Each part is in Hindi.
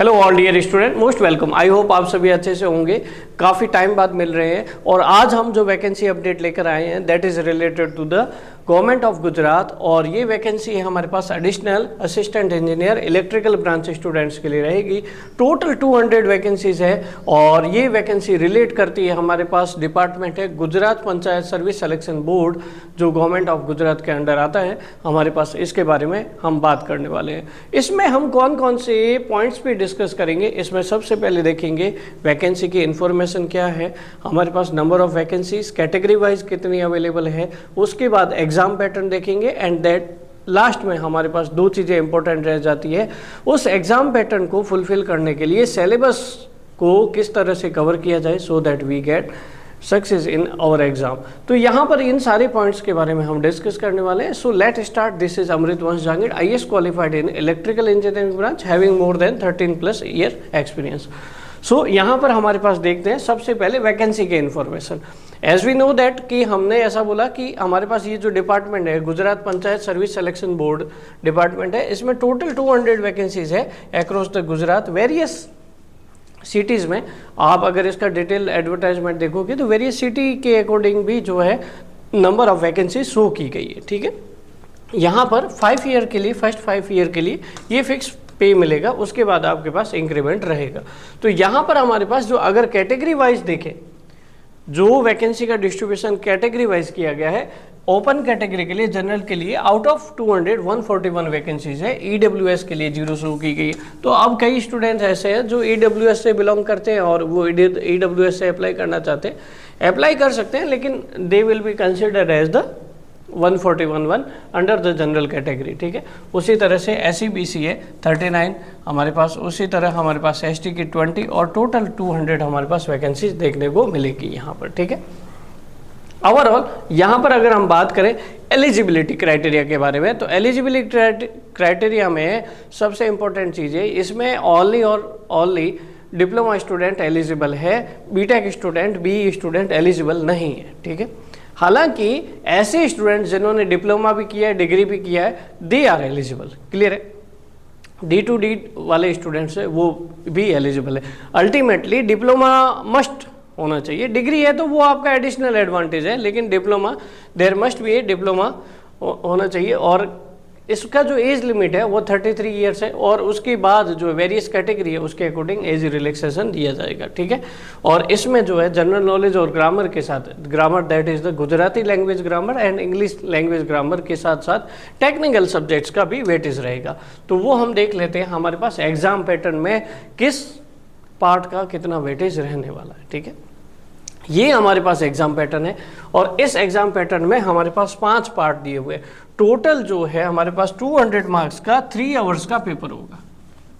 Hello all dear student, most welcome. I hope आप सभी अच्छे से होंगे। काफ़ी टाइम बाद मिल रहे हैं और आज हम जो वैकेंसी अपडेट लेकर आए हैं that is related to the government of Gujarat. और ये वैकेंसी है हमारे पास additional assistant engineer electrical branch students के लिए रहेगी। टोटल 200 वैकेंसीज है और ये वैकेंसी रिलेट करती है हमारे पास डिपार्टमेंट है Gujarat panchayat service selection board, जो गवर्नमेंट ऑफ गुजरात के अंडर आता है। हमारे पास इसके बारे में हम बात करने वाले हैं। इसमें हम कौन कौन से पॉइंट्स पे डिस्कस करेंगे, इसमें सबसे पहले देखेंगे वैकेंसी की इन्फॉर्मेशन क्या है, हमारे पास number of vacancies category wise कितनी अवेलेबल है, उसके बाद एग्जाम पैटर्न देखेंगे एंड दैट लास्ट में हमारे पास दो चीज़ें इंपॉर्टेंट रह जाती है। उस एग्जाम पैटर्न को फुलफिल करने के लिए सिलेबस को किस तरह से कवर किया जाए so that we get success in our exam. तो यहाँ पर इन सारे पॉइंट्स के बारे में हम डिस्कस करने वाले हैं। So let start. This is Amrit Vansh Jahangir, IAS qualified in electrical engineering branch having more than 13+ year experience. So यहाँ पर हमारे पास देखते हैं सबसे पहले वैकेंसी के information. As we know that कि हमने ऐसा बोला कि हमारे पास ये जो डिपार्टमेंट है Gujarat panchayat service selection board department है, इसमें टोटल 200 वैकेंसीज है across the Gujarat. Various cities में आप अगर इसका डिटेल एडवर्टाइजमेंट देखोगे तो वेरियस सिटी के अकॉर्डिंग भी जो है नंबर ऑफ वैकेंसी शो की गई है। ठीक है, यहाँ पर 5 ईयर के लिए, फर्स्ट 5 ईयर के लिए ये फिक्स पे मिलेगा, उसके बाद आपके पास इंक्रीमेंट रहेगा। तो यहाँ पर हमारे पास जो अगर कैटेगरी वाइज देखें, जो वैकेंसी का डिस्ट्रीब्यूशन कैटेगरी वाइज किया गया है, ओपन कैटेगरी के लिए, जनरल के लिए आउट ऑफ 200 141 वैकेंसीज है। EWS के लिए 0 शो की गई है। तो अब कई स्टूडेंट्स ऐसे हैं जो EWS से बिलोंग करते हैं और वो EWS से अप्लाई करना चाहते हैं, अप्लाई कर सकते हैं, लेकिन they will be considered as the 141 under the general category. ठीक है, उसी तरह से SEBC है 39 हमारे पास, उसी तरह हमारे पास ST की 20 और टोटल 200 हमारे पास वैकेंसीज देखने को मिलेगी यहाँ पर। ठीक है, ओवरऑल यहाँ पर अगर हम बात करें एलिजिबिलिटी क्राइटेरिया के बारे में, तो एलिजिबिलिटी क्राइटेरिया में सबसे इंपॉर्टेंट चीज़ है, इसमें ओनली और ओनली डिप्लोमा स्टूडेंट एलिजिबल है, BTech student, BE student eligible नहीं है। ठीक है, हालांकि ऐसे स्टूडेंट जिन्होंने डिप्लोमा भी किया है, डिग्री भी किया है, दे आर एलिजिबल। क्लियर है, D2D वाले स्टूडेंट्स है वो भी एलिजिबल है। अल्टीमेटली डिप्लोमा मस्ट होना चाहिए, डिग्री है तो वो आपका एडिशनल एडवांटेज है, लेकिन diploma there must be a diploma होना चाहिए। और इसका जो एज लिमिट है वो 33 ईयर्स है और उसके बाद जो वेरियस कैटेगरी है उसके अकॉर्डिंग एज रिलैक्सेशन दिया जाएगा। ठीक है, और इसमें जो है जनरल नॉलेज और ग्रामर के साथ, grammar that is the Gujarati language grammar and English language grammar के साथ साथ टेक्निकल सब्जेक्ट्स का भी वेटेज रहेगा। तो वो हम देख लेते हैं हमारे पास एग्जाम पैटर्न में किस पार्ट का कितना वेटेज रहने वाला है। ठीक है, ये हमारे पास एग्जाम पैटर्न है और इस एग्जाम पैटर्न में हमारे पास 5 पार्ट दिए हुए। टोटल जो है हमारे पास 200 मार्क्स का 3 आवर्स का पेपर होगा,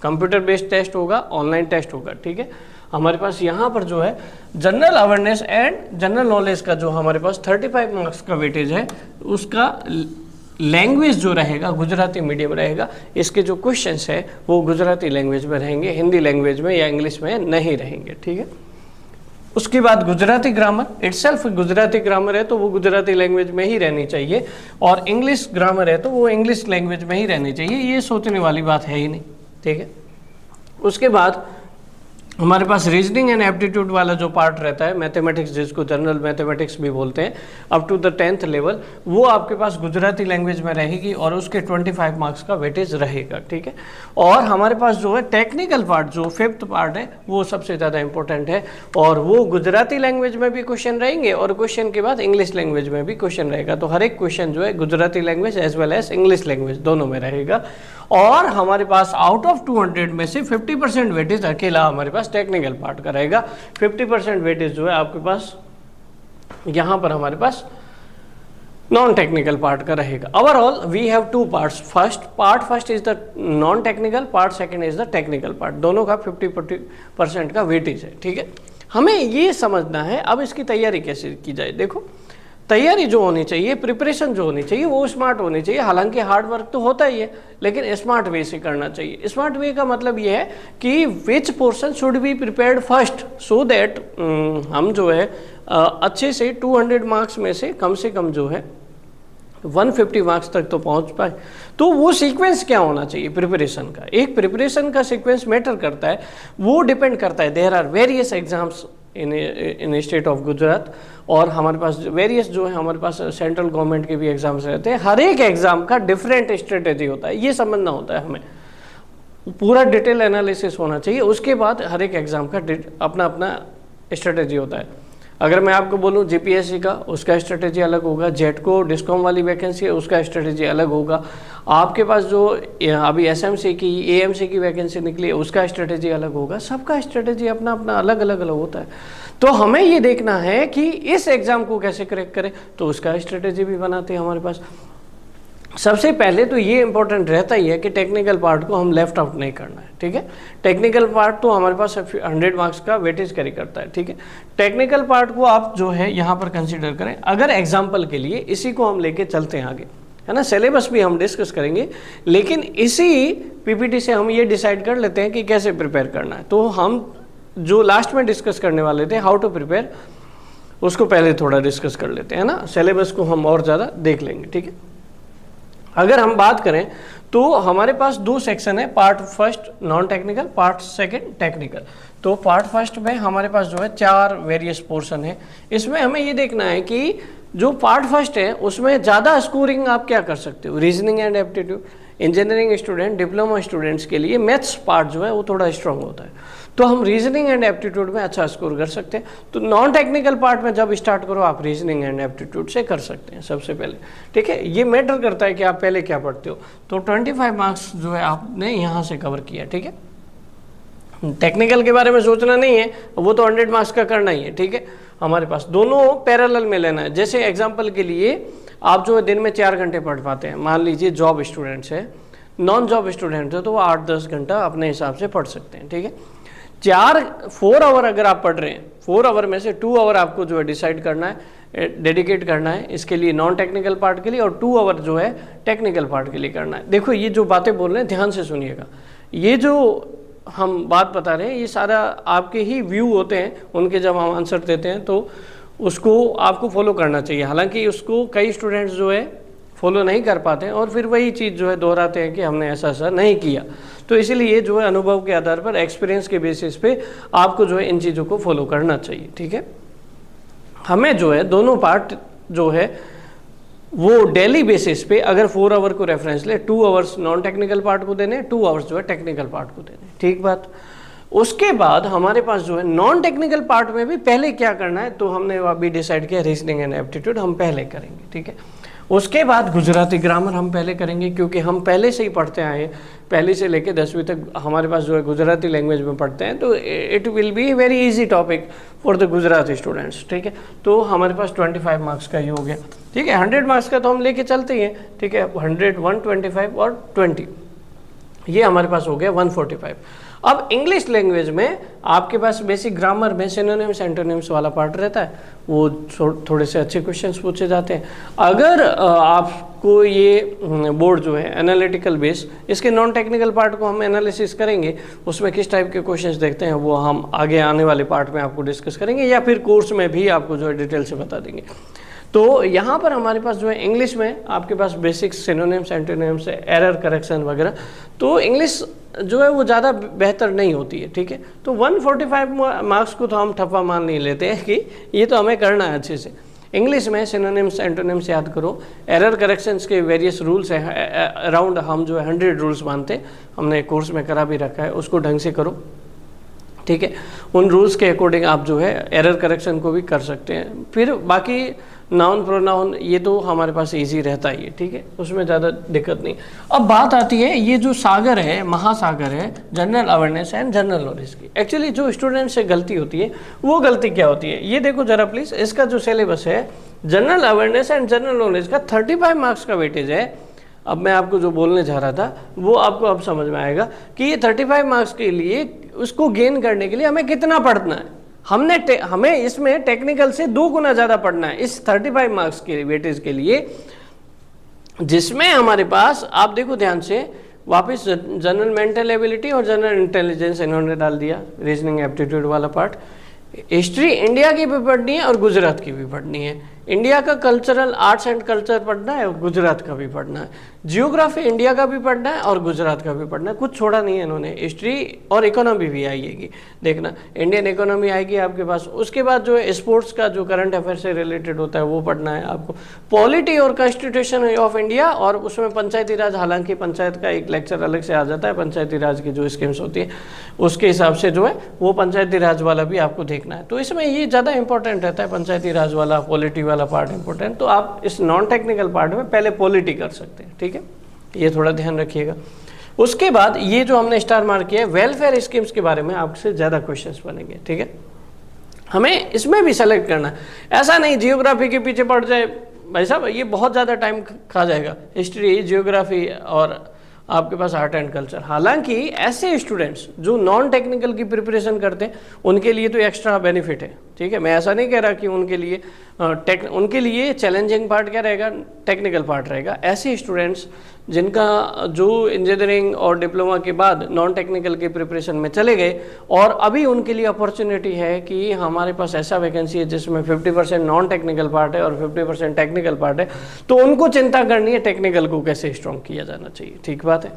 कंप्यूटर बेस्ड टेस्ट होगा, ऑनलाइन टेस्ट होगा। ठीक है, हमारे पास यहाँ पर जो है general awareness and general knowledge का जो हमारे पास 35 मार्क्स का वेटेज है, उसका लैंग्वेज जो रहेगा गुजराती मीडियम रहेगा। इसके जो क्वेश्चंस है वो गुजराती लैंग्वेज में रहेंगे, हिंदी लैंग्वेज में या इंग्लिश में नहीं रहेंगे। ठीक है, उसके बाद Gujarati grammar itself Gujarati grammar है तो वो गुजराती लैंग्वेज में ही रहनी चाहिए, और इंग्लिश ग्रामर है तो वो इंग्लिश लैंग्वेज में ही रहनी चाहिए, ये सोचने वाली बात है ही नहीं। ठीक है, उसके बाद हमारे पास रीजनिंग एंड एप्टीट्यूड वाला जो पार्ट रहता है, मैथमेटिक्स जिसको जनरल मैथमेटिक्स भी बोलते हैं, up to the 10th level, वो आपके पास गुजराती लैंग्वेज में रहेगी और उसके 25 मार्क्स का वेटेज रहेगा। ठीक है, और हमारे पास जो है टेक्निकल पार्ट जो 5th पार्ट है वो सबसे ज़्यादा इंपॉर्टेंट है और वो गुजराती लैंग्वेज में भी क्वेश्चन रहेंगे और क्वेश्चन के बाद इंग्लिश लैंग्वेज में भी क्वेश्चन रहेगा। तो हर एक क्वेश्चन जो है Gujarati language as well as English language दोनों में रहेगा। और हमारे पास आउट ऑफ 200 में से 50% वेटेज अकेला हमारे पास टेक्निकल पार्ट का रहेगा। 50% वेटेज जो है आपके पास यहाँ पर हमारे पास नॉन टेक्निकल पार्ट का रहेगा। Overall we have 2 parts. First is the non technical part, second is the technical part, दोनों का 50% का वेटेज है। ठीक है, हमें ये समझना है अब इसकी तैयारी कैसे की जाए। देखो, तैयारी जो होनी चाहिए, प्रिपरेशन जो होनी चाहिए वो स्मार्ट होनी चाहिए। हालांकि हार्ड वर्क तो होता ही है, लेकिन स्मार्ट वे से करना चाहिए। स्मार्ट वे का मतलब ये है कि which portion should be prepared first so that हम जो है अच्छे से 200 मार्क्स में से कम जो है 150 मार्क्स तक तो पहुंच पाए। तो वो सीक्वेंस क्या होना चाहिए प्रिपरेशन का, एक प्रिपरेशन का सीक्वेंस मैटर करता है, वो डिपेंड करता है। There are various exams in state of Gujarat, और हमारे पास वेरियस जो है हमारे पास सेंट्रल गवर्नमेंट के भी एग्जाम्स रहते हैं। हर एक एग्जाम का डिफरेंट स्ट्रेटेजी होता है, ये समझना होता है हमें, पूरा डिटेल एनालिसिस होना चाहिए। उसके बाद हर एक एग्जाम का अपना अपना स्ट्रेटेजी होता है। अगर मैं आपको बोलूं जीपीएससी का, उसका स्ट्रेटेजी अलग होगा। जेटको डिस्कॉम वाली वैकेंसी है, उसका स्ट्रेटेजी अलग होगा। आपके पास जो अभी एसएमसी की, एएमसी की वैकेंसी निकली है, उसका स्ट्रेटेजी अलग होगा। सबका स्ट्रेटेजी अपना अपना अलग अलग अलग होता है। तो हमें ये देखना है कि इस एग्जाम को कैसे क्रैक करें, तो उसका स्ट्रेटेजी भी बनाते हैं हमारे पास। सबसे पहले तो ये इंपॉर्टेंट रहता ही है कि टेक्निकल पार्ट को हम लेफ्ट आउट नहीं करना है, ठीक है। टेक्निकल पार्ट तो हमारे पास 100 मार्क्स का वेटेज कैरी करता है, ठीक है। टेक्निकल पार्ट को आप जो है यहाँ पर कंसीडर करें। अगर एग्जाम्पल के लिए इसी को हम लेके चलते हैं आगे, है ना, सिलेबस भी हम डिस्कस करेंगे, लेकिन इसी पीपीटी से हम ये डिसाइड कर लेते हैं कि कैसे प्रिपेयर करना है। तो हम जो लास्ट में डिस्कस करने वाले थे हाउ टू प्रिपेयर, उसको पहले थोड़ा डिस्कस कर लेते हैं ना। सिलेबस को हम और ज़्यादा देख लेंगे, ठीक है। अगर हम बात करें तो हमारे पास 2 सेक्शन है, part first non technical, part second technical. तो पार्ट फर्स्ट में हमारे पास जो है 4 वेरियस पोर्शन है। इसमें हमें ये देखना है कि जो पार्ट फर्स्ट है उसमें ज़्यादा स्कोरिंग आप क्या कर सकते हो, reasoning and aptitude. Engineering student, diploma students के लिए मैथ्स पार्ट जो है वो थोड़ा स्ट्रांग होता है, तो हम रीजनिंग एंड एप्टीट्यूड में अच्छा स्कोर कर सकते हैं। तो नॉन टेक्निकल पार्ट में जब स्टार्ट करो आप रीजनिंग एंड एप्टीट्यूड से कर सकते हैं सबसे पहले, ठीक है। ये मैटर करता है कि आप पहले क्या पढ़ते हो। तो 25 मार्क्स जो है आपने यहाँ से कवर किया, ठीक है। टेक्निकल के बारे में सोचना नहीं है, वो तो 100 मार्क्स का करना ही है, ठीक है। हमारे पास दोनों पैरेलल में लेना है। जैसे एग्जाम्पल के लिए आप जो है दिन में 4 घंटे पढ़ पाते हैं, मान लीजिए जॉब स्टूडेंट्स है, नॉन जॉब स्टूडेंट है तो वो 8-10 घंटा अपने हिसाब से पढ़ सकते हैं, ठीक है। 4 आवर अगर आप पढ़ रहे हैं, 4 आवर में से 2 आवर आपको जो है डिसाइड करना है, डेडिकेट करना है इसके लिए नॉन टेक्निकल पार्ट के लिए, और 2 आवर जो है टेक्निकल पार्ट के लिए करना है। देखो ये जो बातें बोल रहे हैं ध्यान से सुनिएगा, ये जो हम बात बता रहे हैं ये सारा आपके ही व्यू होते हैं, उनके जब हम आंसर देते हैं तो उसको आपको फॉलो करना चाहिए। हालांकि उसको कई स्टूडेंट्स जो है फॉलो नहीं कर पाते हैं और फिर वही चीज़ जो है दोहराते हैं कि हमने ऐसा ऐसा नहीं किया। तो इसीलिए जो है अनुभव के आधार पर, एक्सपीरियंस के बेसिस पे आपको जो है इन चीज़ों को फॉलो करना चाहिए, ठीक है। हमें जो है दोनों पार्ट जो है वो डेली बेसिस पे, अगर 4 आवर को रेफरेंस ले, 2 आवर्स नॉन टेक्निकल पार्ट को देने, 2 आवर्स जो है टेक्निकल पार्ट को देने, ठीक बात। उसके बाद हमारे पास जो है नॉन टेक्निकल पार्ट में भी पहले क्या करना है, तो हमने अभी डिसाइड किया रीजनिंग एंड एप्टीट्यूड हम पहले करेंगे, ठीक है। उसके बाद गुजराती ग्रामर हम पहले करेंगे, क्योंकि हम पहले से ही पढ़ते आए हैं, पहले से लेकर 10वीं तक हमारे पास जो है गुजराती लैंग्वेज में पढ़ते हैं, तो it will be very easy topic for the Gujarati students, ठीक है। तो हमारे पास 25 मार्क्स का ही हो गया, ठीक है। 100 मार्क्स का तो हम लेके चलते ही हैं, ठीक है। 100, 125 और 20, ये हमारे पास हो गया 145। अब इंग्लिश लैंग्वेज में आपके पास बेसिक ग्रामर में सिनोनिम्स एंटोनिम्स वाला पार्ट रहता है, वो थोड़े से अच्छे क्वेश्चंस पूछे जाते हैं। अगर आपको ये बोर्ड जो है एनालिटिकल बेस, इसके नॉन टेक्निकल पार्ट को हम एनालिसिस करेंगे, उसमें किस टाइप के क्वेश्चंस देखते हैं वो हम आगे आने वाले पार्ट में आपको डिस्कस करेंगे, या फिर कोर्स में भी आपको जो है डिटेल से बता देंगे। तो यहाँ पर हमारे पास जो है इंग्लिश में आपके पास basic synonyms antonyms, error correction वगैरह, तो इंग्लिश जो है वो ज़्यादा बेहतर नहीं होती है, ठीक है। तो 145 मार्क्स को तो हम ठप्पा मान नहीं लेते हैं कि ये तो हमें करना है अच्छे से। इंग्लिश में सिनोनिम्स एंटोनिम्स याद करो, एरर करेक्शंस के वेरियस रूल्स हैं, अराउंड हम जो है 100 रूल्स मानते हैं, हमने कोर्स में करा भी रखा है, उसको ढंग से करो, ठीक है। उन रूल्स के अकॉर्डिंग आप जो है एरर करेक्शन को भी कर सकते हैं। फिर बाकी नाउन प्रोनाउन ये तो हमारे पास इजी रहता ही है, ठीक है, उसमें ज़्यादा दिक्कत नहीं। अब बात आती है ये जो सागर है, महासागर है, general awareness and general knowledge की। एक्चुअली जो स्टूडेंट से गलती होती है वो गलती क्या होती है, ये देखो जरा प्लीज़। इसका जो सिलेबस है general awareness and general knowledge का 35 मार्क्स का वेटेज है। अब मैं आपको जो बोलने जा रहा था वो आपको अब समझ में आएगा कि ये 35 मार्क्स के लिए, उसको गेन करने के लिए हमें कितना पढ़ना है। हमें इसमें टेक्निकल से 2 गुना ज़्यादा पढ़ना है इस 35 मार्क्स के वेटेज के लिए, जिसमें हमारे पास आप देखो ध्यान से, वापस जनरल मेंटल एबिलिटी और जनरल इंटेलिजेंस इन्होंने डाल दिया, रीजनिंग एप्टीट्यूड वाला पार्ट। हिस्ट्री इंडिया की भी पढ़नी है और गुजरात की भी पढ़नी है। इंडिया का कल्चरल आर्ट्स एंड कल्चर पढ़ना है और गुजरात का भी पढ़ना है, जियोग्राफी इंडिया का भी पढ़ना है और गुजरात का भी पढ़ना है, कुछ छोड़ा नहीं है इन्होंने। हिस्ट्री और इकोनॉमी भी आएगी, देखना इंडियन इकोनॉमी आएगी आपके पास। उसके बाद जो है स्पोर्ट्स का जो करंट अफेयर से रिलेटेड होता है वो पढ़ना है आपको, पॉलिटी और कॉन्स्टिट्यूशन ऑफ इंडिया, और उसमें पंचायती राज, हालांकि पंचायत का एक लेक्चर अलग से आ जाता है, पंचायती राज की जो स्कीम्स होती है उसके हिसाब से जो है वो पंचायती राज वाला भी आपको देखना है। तो इसमें ये ज़्यादा इंपॉर्टेंट रहता है, पंचायती राज वाला, पॉलिटी वाला पार्ट इंपॉर्टेंट। तो आप इस नॉन टेक्निकल पार्ट में पहले पॉलिटी कर सकते हैं, ठीक है, ये थोड़ा ध्यान रखिएगा। उसके बाद ये जो हमने स्टार मार्क किया है, वेलफेयर स्कीम्स के बारे में आपसे ज़्यादा क्वेश्चंस बनेंगे, ठीक है। हमें इसमें भी सेलेक्ट करना है, ऐसा नहीं जियोग्राफी के पीछे पड़ जाए भाई साहब, ये बहुत ज़्यादा टाइम खा जाएगा, हिस्ट्री, जियोग्राफी और आपके पास आर्ट एंड कल्चर। हालांकि ऐसे स्टूडेंट्स जो नॉन टेक्निकल की प्रिपरेशन करते हैं उनके लिए तो एक्स्ट्रा बेनिफिट है, ठीक है। मैं ऐसा नहीं कह रहा कि उनके लिए चैलेंजिंग पार्ट क्या रहेगा, टेक्निकल पार्ट रहेगा। ऐसे स्टूडेंट्स जिनका जो इंजीनियरिंग और डिप्लोमा के बाद नॉन टेक्निकल की प्रिपरेशन में चले गए और अभी उनके लिए अपॉर्चुनिटी है कि हमारे पास ऐसा वैकेंसी है जिसमें 50% नॉन टेक्निकल पार्ट है और 50% टेक्निकल पार्ट है, तो उनको चिंता करनी है टेक्निकल को कैसे स्ट्रॉन्ग किया जाना चाहिए, ठीक बात है,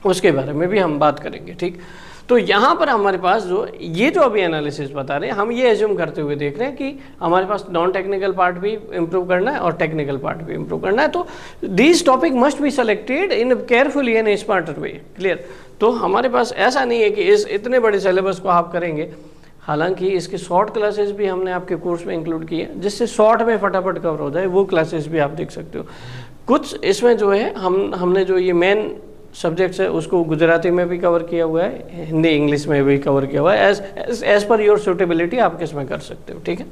उसके बारे में भी हम बात करेंगे, ठीक। तो यहाँ पर हमारे पास जो ये जो अभी एनालिसिस बता रहे हैं, हम ये एज्यूम करते हुए देख रहे हैं कि हमारे पास नॉन टेक्निकल पार्ट भी इंप्रूव करना है और टेक्निकल पार्ट भी इंप्रूव करना है। तो these topic must be selected in carefully and smarter way, clear. तो हमारे पास ऐसा नहीं है कि इस इतने बड़े सिलेबस को आप करेंगे, हालांकि इसके शॉर्ट क्लासेस भी हमने आपके कोर्स में इंक्लूड किए हैं जिससे शॉर्ट में फटाफट कवर हो जाए, वो क्लासेस भी आप देख सकते हो। कुछ इसमें जो है हमने जो ये मेन सब्जेक्ट्स है उसको गुजराती में भी कवर किया हुआ है, हिंदी इंग्लिश में भी कवर किया हुआ है, एज पर योर सूटेबिलिटी आप किसमें कर सकते हो, ठीक है।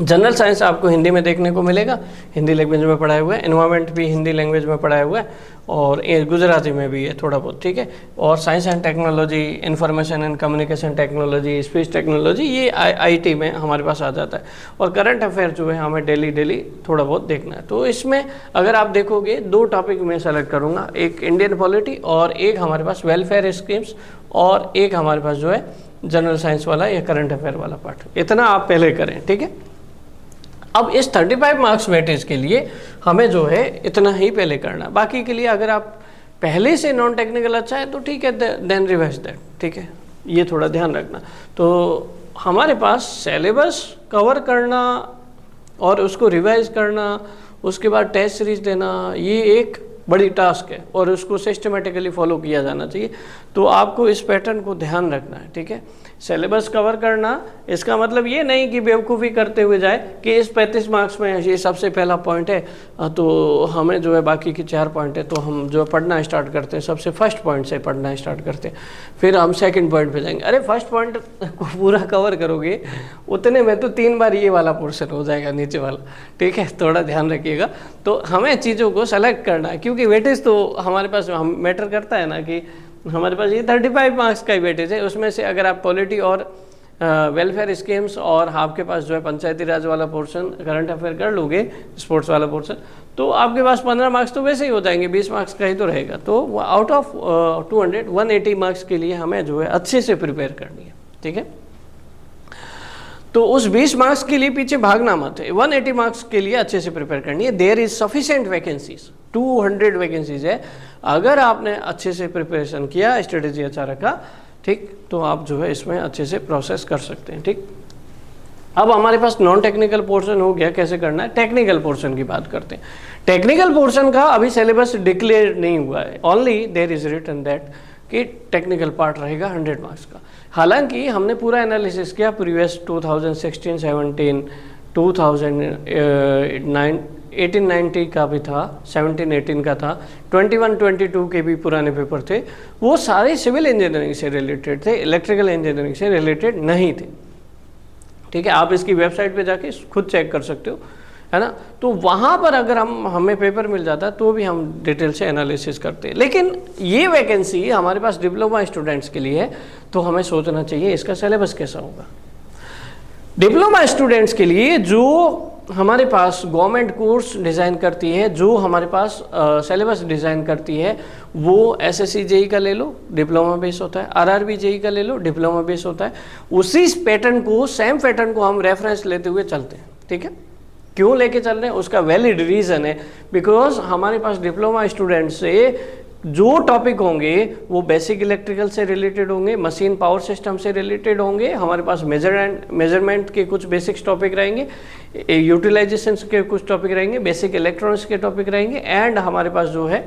जनरल साइंस आपको हिंदी में देखने को मिलेगा, हिंदी लैंग्वेज में पढ़ाया हुआ है, एनवायरनमेंट भी हिंदी लैंग्वेज में पढ़ाया हुआ है और गुजराती में भी है थोड़ा बहुत, ठीक है। और science and technology, information and communication technology, space technology, ये आईटी में हमारे पास आ जाता है। और करंट अफेयर जो है हमें डेली थोड़ा बहुत देखना है। तो इसमें अगर आप देखोगे 2 टॉपिक मैं सेलेक्ट करूँगा, एक इंडियन पॉलिटी और एक हमारे पास वेलफेयर स्कीम्स और एक हमारे पास जो है जनरल साइंस वाला या करंट अफेयर वाला पार्ट। इतना आप पहले करें, ठीक है। अब इस 35 मार्क्स वेटेज के लिए हमें जो है इतना ही पहले करना, बाकी के लिए अगर आप पहले से नॉन टेक्निकल अच्छा है तो ठीक है, देन रिवाइज दैट, ठीक है, ये थोड़ा ध्यान रखना। तो हमारे पास सिलेबस कवर करना और उसको रिवाइज करना, उसके बाद टेस्ट सीरीज देना, ये एक बड़ी टास्क है और उसको सिस्टमेटिकली फॉलो किया जाना चाहिए। तो आपको इस पैटर्न को ध्यान रखना है, ठीक है। सिलेबस कवर करना इसका मतलब ये नहीं कि बेवकूफ़ी करते हुए जाए कि इस 35 मार्क्स में ये सबसे पहला पॉइंट है तो हमें जो है बाकी की 4 पॉइंट है तो हम जो पढ़ना स्टार्ट करते हैं सबसे फर्स्ट पॉइंट से पढ़ना स्टार्ट करते हैं, फिर हम सेकंड पॉइंट पे जाएंगे। अरे फर्स्ट पॉइंट को पूरा कवर करोगे उतने में तो 3 बार ये वाला पोर्शन हो जाएगा नीचे वाला, ठीक है, थोड़ा ध्यान रखिएगा। तो हमें चीज़ों को सेलेक्ट करना है क्योंकि वेटेज तो हमारे पास हम मैटर करता है ना कि हमारे पास ये 35 मार्क्स का ही वेटेज है, उसमें से अगर आप पॉलिटी और वेलफेयर स्कीम्स और आपके पास जो है पंचायती राज वाला पोर्शन, करंट अफेयर कर लोगे, स्पोर्ट्स वाला पोर्शन, तो आपके पास 15 मार्क्स तो वैसे ही हो जाएंगे, 20 मार्क्स का ही तो रहेगा। तो आउट ऑफ 200 180 मार्क्स के लिए हमें जो है अच्छे से प्रिपेयर करनी है, ठीक है। तो उस 20 मार्क्स के लिए पीछे भागना मत है, 180 मार्क्स के लिए अच्छे से प्रिपेयर करनी है। There is sufficient vacancies, 200 vacancies है। अगर आपने अच्छे से प्रिपरेशन किया, स्ट्रेटेजी अच्छा रखा, ठीक, तो आप जो है इसमें अच्छे से प्रोसेस कर सकते हैं, ठीक। अब हमारे पास नॉन टेक्निकल पोर्शन हो गया, कैसे करना है, टेक्निकल पोर्शन की बात करते हैं। टेक्निकल पोर्शन का अभी सिलेबस डिक्लेयर नहीं हुआ है, only there is written that कि टेक्निकल पार्ट रहेगा 100 मार्क्स का। हालांकि हमने पूरा एनालिसिस किया, प्रीवियस 2016-17, 2009 1890 का भी था, 17-18 का था, 21-22 के भी पुराने पेपर थे, वो सारे सिविल इंजीनियरिंग से रिलेटेड थे, इलेक्ट्रिकल इंजीनियरिंग से रिलेटेड नहीं थे, ठीक है। आप इसकी वेबसाइट पे जाके खुद चेक कर सकते हो, है ना। तो वहाँ पर अगर हमें पेपर मिल जाता है तो भी हम डिटेल से एनालिसिस करते हैं। लेकिन ये वैकेंसी हमारे पास डिप्लोमा स्टूडेंट्स के लिए है, तो हमें सोचना चाहिए इसका सिलेबस कैसा होगा। डिप्लोमा स्टूडेंट्स के लिए जो हमारे पास गवर्नमेंट कोर्स डिज़ाइन करती है, जो हमारे पास सिलेबस डिज़ाइन करती है, वो एसएससी जेई का ले लो, डिप्लोमा बेस होता है, आरआरबी जेई का ले लो, डिप्लोमा बेस होता है। उसी पैटर्न को, सेम पैटर्न को हम रेफरेंस लेते हुए चलते हैं, ठीक है। क्यों लेके चल रहे हैं उसका वैलिड रीज़न है, बिकॉज हमारे पास डिप्लोमा स्टूडेंट से जो टॉपिक होंगे वो बेसिक इलेक्ट्रिकल से रिलेटेड होंगे, मशीन पावर सिस्टम से रिलेटेड होंगे, हमारे पास मेजरमेंट के कुछ बेसिक्स टॉपिक रहेंगे, यूटिलाइजेशन के कुछ टॉपिक रहेंगे, बेसिक इलेक्ट्रॉनिक्स के टॉपिक रहेंगे, एंड हमारे पास जो है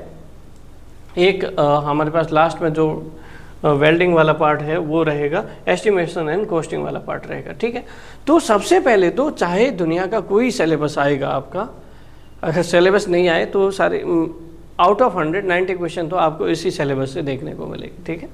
एक हमारे पास लास्ट में जो वेल्डिंग वाला पार्ट है वो रहेगा, एस्टिमेशन एंड कॉस्टिंग वाला पार्ट रहेगा। ठीक है, तो सबसे पहले तो चाहे दुनिया का कोई सिलेबस आएगा आपका, अगर सिलेबस नहीं आए तो सारे आउट ऑफ 190 क्वेश्चन तो आपको इसी सिलेबस से देखने को मिलेगी। ठीक है,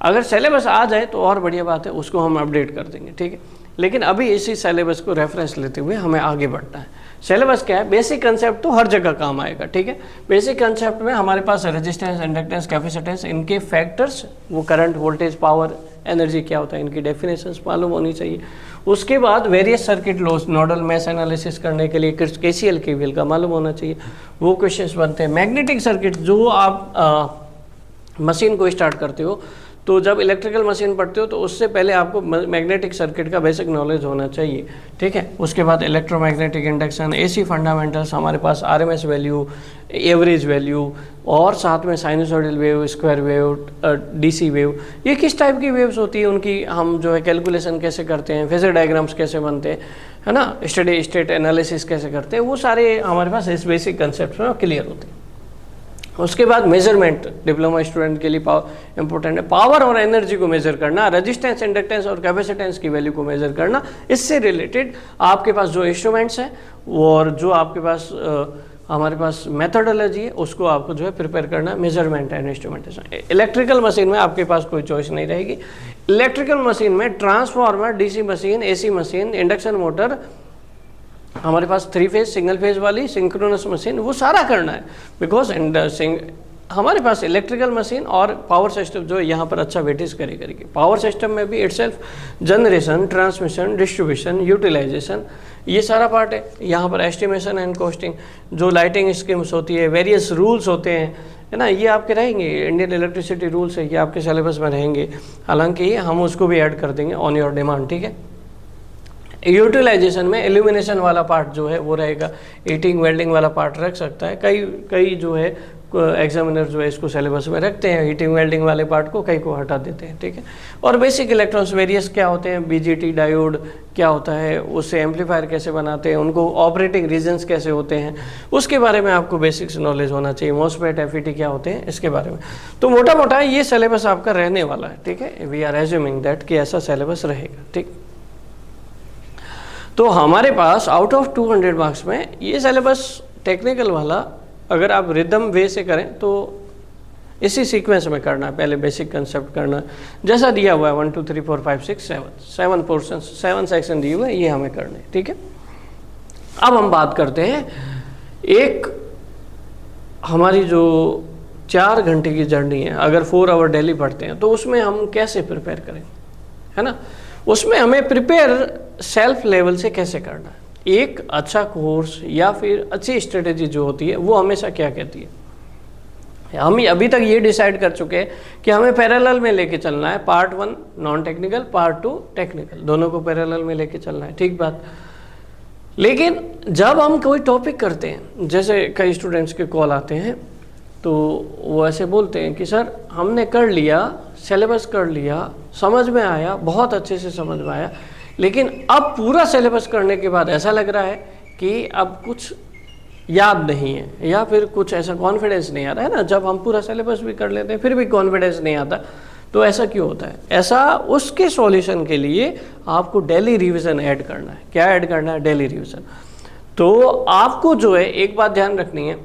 अगर सिलेबस आ जाए तो और बढ़िया बात है, उसको हम अपडेट कर देंगे। ठीक है, लेकिन अभी इसी सिलेबस को रेफरेंस लेते हुए हमें आगे बढ़ना है। सिलेबस क्या है? बेसिक कंसेप्ट तो हर जगह काम आएगा। ठीक है, बेसिक कंसेप्ट में हमारे पास रेजिस्टेंस, इंडक्टेंस, कैपेसिटेंस, इनके फैक्टर्स, वो करंट, वोल्टेज, पावर, एनर्जी क्या होता है, इनकी डेफिनेशंस मालूम होनी चाहिए। उसके बाद various circuit loss, nodal mesh analysis करने के लिए केसीएल केवीएल का मालूम होना चाहिए, वो क्वेश्चंस बनते हैं। मैग्नेटिक सर्किट, जो आप मशीन को स्टार्ट करते हो तो जब इलेक्ट्रिकल मशीन पढ़ते हो तो उससे पहले आपको मैग्नेटिक सर्किट का बेसिक नॉलेज होना चाहिए। ठीक है, उसके बाद इलेक्ट्रोमैग्नेटिक इंडक्शन, एसी फंडामेंटल्स, हमारे पास आरएमएस वैल्यू, एवरेज वैल्यू, और साथ में sinusoidal wave, square wave, DC wave, ये किस टाइप की वेव्स होती है, उनकी हम जो है कैलकुलेशन कैसे करते हैं, फेजर डायग्राम्स कैसे बनते हैं, है ना, स्टडी स्टेट एनालिसिस कैसे करते हैं, वो सारे हमारे पास इस बेसिक कंसेप्ट में क्लियर होते हैं। उसके बाद मेजरमेंट डिप्लोमा स्टूडेंट के लिए इंपॉर्टेंट है, पावर और एनर्जी को मेजर करना, रेजिस्टेंस, इंडक्टेंस और कैपेसिटेंस की वैल्यू को मेजर करना। इससे रिलेटेड आपके पास जो इंस्ट्रूमेंट्स हैं और जो आपके पास हमारे पास मेथोडोलॉजी है उसको आपको जो है प्रिपेयर करना है, measurement and instrumentation. Electrical machine में आपके पास कोई चॉइस नहीं रहेगी। इलेक्ट्रिकल मशीन में transformer, DC machine, AC machine, induction motor, हमारे पास 3 फेज, सिंगल फेज वाली, सिंक्रोनस मशीन, वो सारा करना है। बिकॉज हमारे पास इलेक्ट्रिकल मशीन और पावर सिस्टम जो यहाँ पर अच्छा वेटेज करेगी। पावर सिस्टम में भी itself generation, transmission, distribution, utilisation, ये सारा पार्ट है। यहाँ पर एस्टिमेशन एंड कॉस्टिंग, जो लाइटिंग स्कीम्स होती है, वेरियस रूल्स होते हैं, है ना, ये आपके रहेंगे। इंडियन इलेक्ट्रिसिटी रूल्स है, ये आपके सिलेबस में रहेंगे, हालांकि हम उसको भी ऐड कर देंगे ऑन योर डिमांड। ठीक है, यूटिलाइजेशन में एल्यूमिनेशन वाला पार्ट जो है वो रहेगा, हीटिंग वेल्डिंग वाला पार्ट रख सकता है। कई जो है एग्जामिनर जो है इसको सिलेबस में रखते हैं, हीटिंग वेल्डिंग वाले पार्ट को, कई को हटा देते हैं। ठीक है, और बेसिक इलेक्ट्रॉनिक्स वेरियस क्या होते हैं, बीजीटी डायोड क्या होता है, उससे एम्पलीफायर कैसे बनाते हैं, उनको ऑपरेटिंग रीजन्स कैसे होते हैं, उसके बारे में आपको बेसिक्स नॉलेज होना चाहिए। मॉसफेट, एफईटी क्या होते हैं, इसके बारे में। तो मोटा मोटा ये सिलेबस आपका रहने वाला है। ठीक है, वी आर एज्यूमिंग दैट कि ऐसा सिलेबस रहेगा। ठीक, तो हमारे पास आउट ऑफ 200 मार्क्स में ये सिलेबस टेक्निकल वाला अगर आप रिदम वे से करें तो इसी सीक्वेंस में करना है। पहले बेसिक कंसेप्ट करना है, जैसा दिया हुआ है 1 2 3 4 5 6 7 पोर्शन, 7 सेक्शन दिए हुए हैं, ये हमें करने हैं। ठीक है, अब हम बात करते हैं एक हमारी जो 4 घंटे की जर्नी है, अगर 4 आवर डेली पढ़ते हैं तो उसमें हम कैसे प्रिपेयर करें, है ना, उसमें हमें प्रिपेयर सेल्फ लेवल से कैसे करना है। एक अच्छा कोर्स या फिर अच्छी स्ट्रेटेजी जो होती है वो हमेशा क्या कहती है, हम अभी तक ये डिसाइड कर चुके हैं कि हमें पैरेलल में लेके चलना है, part 1 non technical, part 2 technical, दोनों को पैरेलल में लेके चलना है। ठीक बात, लेकिन जब हम कोई टॉपिक करते हैं, जैसे कई स्टूडेंट्स के कॉल आते हैं तो वो ऐसे बोलते हैं कि सर हमने कर लिया, सिलेबस कर लिया, समझ में आया, बहुत अच्छे से समझ में आया, लेकिन अब पूरा सिलेबस करने के बाद ऐसा लग रहा है कि अब कुछ याद नहीं है, या फिर कुछ ऐसा कॉन्फिडेंस नहीं आ रहा है ना। जब हम पूरा सिलेबस भी कर लेते हैं फिर भी कॉन्फिडेंस नहीं आता, तो ऐसा क्यों होता है? ऐसा उसके सॉल्यूशन के लिए आपको डेली रिवीजन ऐड करना है। क्या ऐड करना है? Daily revision. तो आपको जो है एक बात ध्यान रखनी है,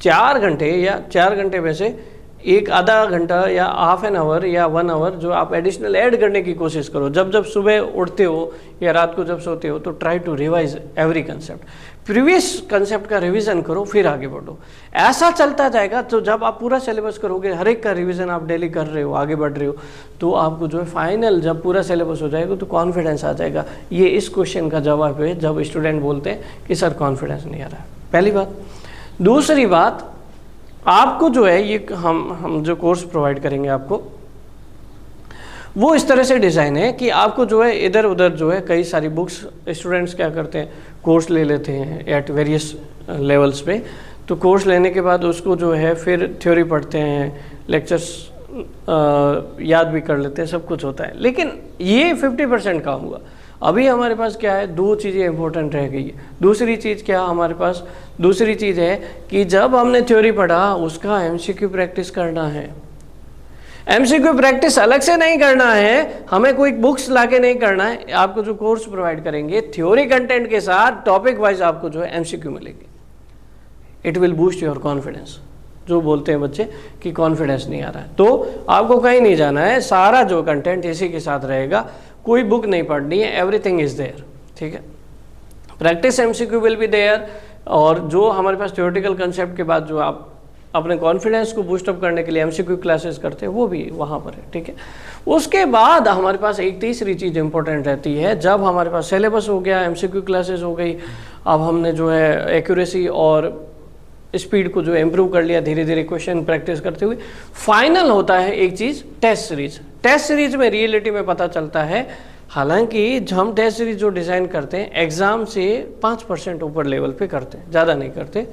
4 घंटे या 4 घंटे में से एक आधा घंटा या हाफ एन आवर या 1 आवर जो आप एडिशनल ऐड करने की कोशिश करो। जब सुबह उठते हो या रात को जब सोते हो तो try to revise every concept, previous concept का रिवीजन करो, फिर आगे बढ़ो। ऐसा चलता जाएगा तो जब आप पूरा सिलेबस करोगे, हर एक का रिवीजन आप डेली कर रहे हो, आगे बढ़ रहे हो, तो आपको जो है फाइनल जब पूरा सिलेबस हो जाएगा तो कॉन्फिडेंस आ जाएगा। ये इस क्वेश्चन का जवाब है जब स्टूडेंट बोलते हैं कि सर कॉन्फिडेंस नहीं आ रहा है। पहली बात। दूसरी बात, आपको जो है ये हम जो कोर्स प्रोवाइड करेंगे आपको, वो इस तरह से डिज़ाइन है कि आपको जो है इधर उधर जो है कई सारी बुक्स, स्टूडेंट्स क्या करते हैं कोर्स ले लेते हैं एट वेरियस लेवल्स पे, तो कोर्स लेने के बाद उसको जो है फिर थ्योरी पढ़ते हैं, लेक्चर्स याद भी कर लेते हैं, सब कुछ होता है, लेकिन ये 50% काम हुआ। अभी हमारे पास क्या है, दो चीज़ें इंपॉर्टेंट रह गई है। दूसरी चीज़ क्या हमारे पास, दूसरी चीज़ है कि जब हमने थ्योरी पढ़ा उसका एमसीक्यू प्रैक्टिस करना है। एमसीक्यू प्रैक्टिस अलग से नहीं करना है, हमें कोई बुक्स लाके नहीं करना है, आपको जो कोर्स प्रोवाइड करेंगे थ्योरी कंटेंट के साथ टॉपिक वाइज आपको जो है एमसीक्यू मिलेंगे। It will boost your confidence. जो बोलते हैं बच्चे कि कॉन्फिडेंस नहीं आ रहा है, तो आपको कहीं नहीं जाना है, सारा जो कंटेंट इसी के साथ रहेगा, कोई बुक नहीं पढ़नी है, एवरीथिंग इज देयर, ठीक है। Practice MCQ will be there, और जो हमारे पास थ्योरेटिकल कंसेप्ट के बाद जो आप अपने कॉन्फिडेंस को बूस्टअप करने के लिए एमसीक्यू क्लासेस करते हैं वो भी वहाँ पर है, ठीक है। उसके बाद हमारे पास एक तीसरी चीज़ इंपॉर्टेंट रहती है, जब हमारे पास सिलेबस हो गया, एमसीक्यू क्लासेस हो गई, अब हमने जो है एक्यूरेसी और स्पीड को जो इम्प्रूव कर लिया धीरे धीरे क्वेश्चन प्रैक्टिस करते हुए, फाइनल होता है एक चीज़ टेस्ट सीरीज। टेस्ट सीरीज में रियलिटी में पता चलता है, हालांकि हम टेस्ट सीरीज जो डिज़ाइन करते हैं एग्ज़ाम से 5% ऊपर लेवल पे करते हैं, ज़्यादा नहीं करते,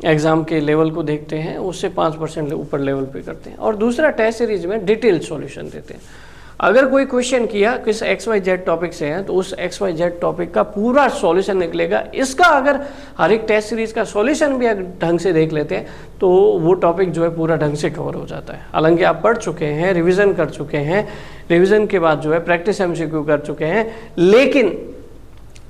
एग्ज़ाम के लेवल को देखते हैं उससे 5% ऊपर लेवल पे करते हैं। और दूसरा टेस्ट सीरीज में डिटेल सॉल्यूशन देते हैं। अगर कोई क्वेश्चन किया किस XYZ टॉपिक से है तो उस XYZ टॉपिक का पूरा सॉल्यूशन निकलेगा। इसका अगर हर एक टेस्ट सीरीज का सॉल्यूशन भी अगर ढंग से देख लेते हैं तो वो टॉपिक जो है पूरा ढंग से कवर हो जाता है। हालांकि आप पढ़ चुके हैं, रिवीजन कर चुके हैं, रिवीजन के बाद जो है प्रैक्टिस MCQ कर चुके हैं, लेकिन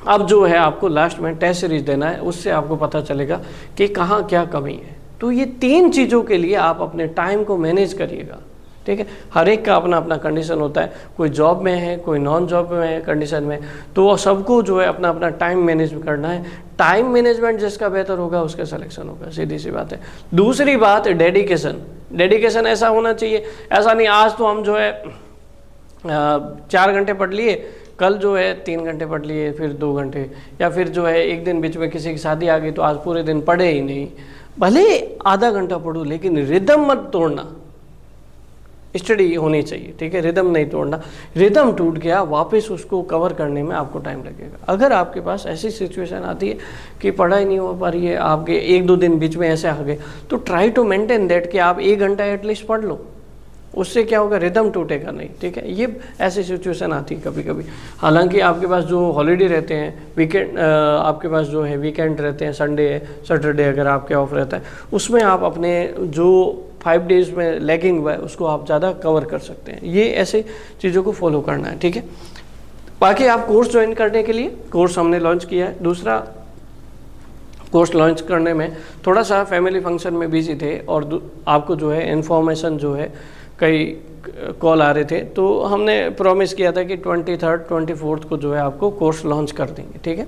अब जो है आपको लास्ट में टेस्ट सीरीज देना है, उससे आपको पता चलेगा कि कहाँ क्या कमी है। तो ये 3 चीज़ों के लिए आप अपने टाइम को मैनेज करिएगा, ठीक है। हर एक का अपना अपना कंडीशन होता है, कोई जॉब में है, कोई नॉन जॉब में है कंडीशन में, तो सबको जो है अपना अपना टाइम मैनेज करना है। टाइम मैनेजमेंट जिसका बेहतर होगा उसका सिलेक्शन होगा, सीधी सी बात है। दूसरी बात डेडिकेशन। डेडिकेशन ऐसा होना चाहिए, ऐसा नहीं आज तो हम जो है 4 घंटे पढ़ लिए, कल जो है 3 घंटे पढ़ लिए, फिर 2 घंटे, या फिर जो है एक दिन बीच में किसी की शादी आ गई तो आज पूरे दिन पढ़े ही नहीं। भले आधा घंटा पढ़ो लेकिन रिदम मत तोड़ना, स्टडी होनी चाहिए, ठीक है। रिदम नहीं तोड़ना, रिदम टूट गया वापस उसको कवर करने में आपको टाइम लगेगा। अगर आपके पास ऐसी सिचुएशन आती है कि पढ़ाई नहीं हो पा रही है, आपके 1-2 दिन बीच में ऐसे आ गए, तो ट्राई टू मेंटेन दैट कि आप 1 घंटा एटलीस्ट पढ़ लो। उससे क्या होगा, रिदम टूटेगा नहीं, ठीक है। ये ऐसी सिचुएशन आती है कभी कभी। हालांकि आपके पास जो हॉलीडे रहते हैं, वीकेंड आपके पास जो है वीकेंड रहते हैं, संडे सैटरडे अगर आपके ऑफ रहता है, उसमें आप अपने जो 5 डेज में लैगिंग हुआ है उसको आप ज़्यादा कवर कर सकते हैं। ये ऐसे चीज़ों को फॉलो करना है, ठीक है। बाकी आप कोर्स ज्वाइन करने के लिए कोर्स हमने लॉन्च किया है। दूसरा, कोर्स लॉन्च करने में थोड़ा सा फैमिली फंक्शन में बिजी थे और आपको जो है इन्फॉर्मेशन जो है कई कॉल आ रहे थे, तो हमने प्रॉमिस किया था कि 23rd 24th को जो है आपको कोर्स लॉन्च कर देंगे, ठीक है।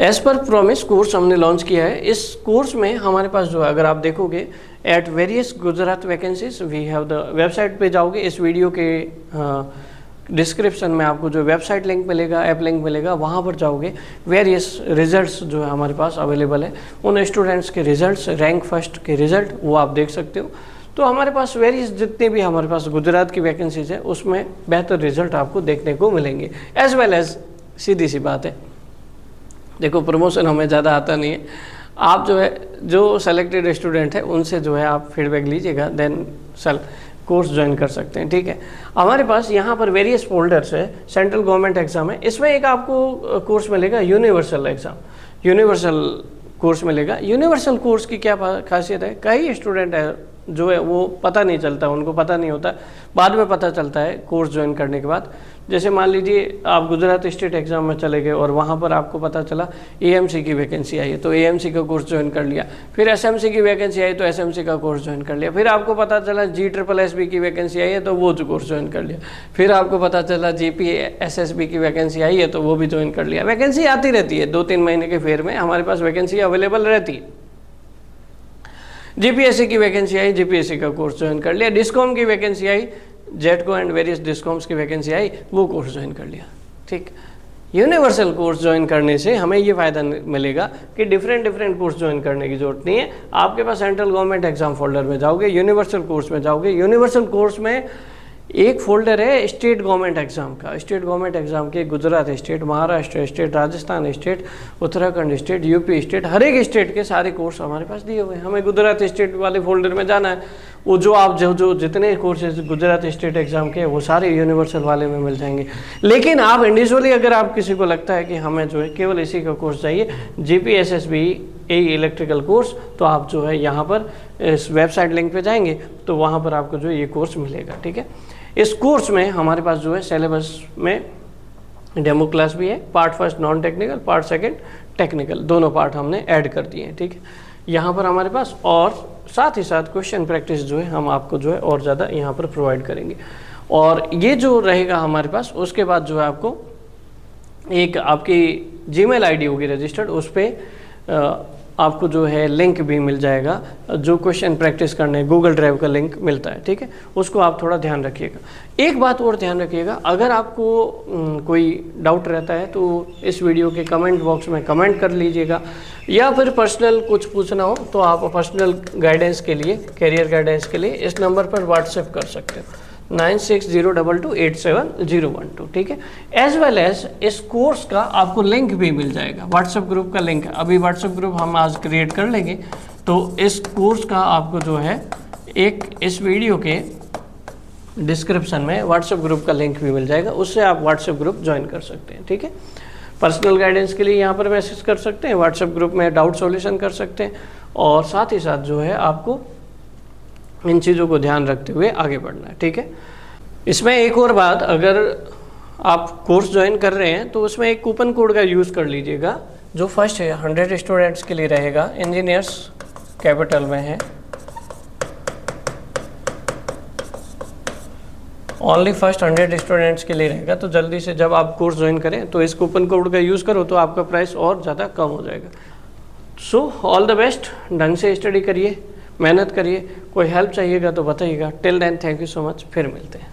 एज पर प्रॉमिस कोर्स हमने लॉन्च किया है। इस कोर्स में हमारे पास जो है, अगर आप देखोगे at various Gujarat vacancies we have the website पे जाओगे, इस वीडियो के डिस्क्रिप्शन में आपको जो वेबसाइट लिंक मिलेगा, ऐप लिंक मिलेगा, वहाँ पर जाओगे, वेरियस रिजल्ट्स जो है हमारे पास अवेलेबल है, उन स्टूडेंट्स के रिजल्ट्स, रैंक फर्स्ट के रिजल्ट वो आप देख सकते हो। तो हमारे पास वेरियस जितने भी हमारे पास गुजरात की वैकेंसीज है उसमें बेहतर रिजल्ट आपको देखने को मिलेंगे। एज वेल एज सीधी सी बात है, देखो प्रमोशन हमें ज़्यादा आता नहीं है, आप जो है जो सेलेक्टेड स्टूडेंट है उनसे जो है आप फीडबैक लीजिएगा, देन कोर्स ज्वाइन कर सकते हैं, ठीक है। हमारे पास यहाँ पर वेरियस फोल्डर्स है, सेंट्रल गवर्नमेंट एग्जाम है, इसमें एक आपको कोर्स मिलेगा यूनिवर्सल एग्ज़ाम, यूनिवर्सल कोर्स मिलेगा। यूनिवर्सल कोर्स की क्या खासियत है, कई स्टूडेंट है जो है वो पता नहीं चलता, उनको पता नहीं होता, बाद में पता चलता है कोर्स ज्वाइन करने के बाद। जैसे मान लीजिए आप गुजरात स्टेट एग्ज़ाम में चले गए और वहाँ पर आपको पता चला AMC की वैकेंसी आई है तो AMC का कोर्स ज्वाइन कर लिया, फिर SMC की वैकेंसी आई तो SMC का कोर्स ज्वाइन कर लिया, फिर आपको पता चला GSSB की वैकेंसी आई है तो वो जो कोर्स ज्वाइन कर लिया, फिर आपको पता चला GPSSB की वैकेंसी आई है तो वो भी ज्वाइन कर लिया। वैकेंसी आती रहती है, 2-3 महीने के फेर में हमारे पास वैकेंसी अवेलेबल रहती है। GPSC की वैकेंसी आई, GPSC का कोर्स ज्वाइन कर लिया, डिस्कॉम की वैकेंसी आई, जेटको एंड वेरियस डिस्कॉम्स की वैकेंसी आई, वो कोर्स ज्वाइन कर लिया, ठीक। यूनिवर्सल कोर्स ज्वाइन करने से हमें ये फ़ायदा मिलेगा कि डिफरेंट कोर्स ज्वाइन करने की जरूरत नहीं है। आपके पास सेंट्रल गवर्नमेंट एग्जाम फोल्डर में जाओगे, यूनिवर्सल कोर्स में जाओगे, यूनिवर्सल कोर्स में एक फोल्डर है स्टेट गवर्नमेंट एग्ज़ाम का, स्टेट गवर्नमेंट एग्ज़ाम के Gujarat state, Maharashtra state, Rajasthan state, Uttarakhand state, UP state, हर एक स्टेट के सारे कोर्स हमारे पास दिए हुए हैं। हमें गुजरात स्टेट वाले फोल्डर में जाना है, वो जो आप जो जितने कोर्सेज गुजरात स्टेट एग्ज़ाम के वो सारे यूनिवर्सल वाले में मिल जाएंगे। लेकिन आप इंडिविजुअली अगर आप किसी को लगता है कि हमें जो है केवल इसी का कोर्स चाहिए, GPSSB इलेक्ट्रिकल कोर्स, तो आप जो है यहाँ पर इस वेबसाइट लिंक पे जाएंगे तो वहाँ पर आपको जो ये कोर्स मिलेगा। ठीक है, इस कोर्स में हमारे पास जो है सिलेबस में डेमो क्लास भी है, part first non technical, part second technical, दोनों पार्ट हमने ऐड कर दिए हैं। ठीक है, यहाँ पर हमारे पास और साथ ही साथ क्वेश्चन प्रैक्टिस जो है हम आपको जो है और ज़्यादा यहाँ पर प्रोवाइड करेंगे। और ये जो रहेगा हमारे पास, उसके बाद जो है आपको एक आपकी जीमेल आईडी होगी रजिस्टर्ड, उस पर आपको जो है लिंक भी मिल जाएगा, जो क्वेश्चन प्रैक्टिस करने गूगल ड्राइव का लिंक मिलता है। ठीक है, उसको आप थोड़ा ध्यान रखिएगा। एक बात और ध्यान रखिएगा, अगर आपको कोई डाउट रहता है तो इस वीडियो के कमेंट बॉक्स में कमेंट कर लीजिएगा, या फिर पर्सनल कुछ पूछना हो तो आप पर्सनल गाइडेंस के लिए, करियर गाइडेंस के लिए इस नंबर पर व्हाट्सएप कर सकते हो 9602287012। ठीक है, एज वेल एज इस कोर्स का आपको लिंक भी मिल जाएगा, व्हाट्सएप ग्रुप का लिंक। अभी व्हाट्सएप ग्रुप हम आज क्रिएट कर लेंगे, तो इस कोर्स का आपको जो है एक इस वीडियो के डिस्क्रिप्शन में व्हाट्सएप ग्रुप का लिंक भी मिल जाएगा, उससे आप व्हाट्सएप ग्रुप ज्वाइन कर सकते हैं। ठीक है, पर्सनल गाइडेंस के लिए यहाँ पर मैसेज कर सकते हैं, व्हाट्सएप ग्रुप में डाउट सॉल्यूशन कर सकते हैं, और साथ ही साथ जो है आपको इन चीज़ों को ध्यान रखते हुए आगे बढ़ना है। ठीक है, इसमें एक और बात, अगर आप कोर्स ज्वाइन कर रहे हैं तो उसमें एक कूपन कोड का यूज़ कर लीजिएगा, जो फर्स्ट है 100 स्टूडेंट्स के लिए रहेगा, इंजीनियर्स कैपिटल में है, ओनली फर्स्ट 100 स्टूडेंट्स के लिए रहेगा। तो जल्दी से जब आप कोर्स ज्वाइन करें तो इस कूपन कोड का यूज़ करो तो आपका प्राइस और ज़्यादा कम हो जाएगा। सो ऑल द बेस्ट, ढंग से स्टडी करिए, मेहनत करिए, कोई हेल्प चाहिएगा तो बताइएगा। Till then thank you so much, फिर मिलते हैं।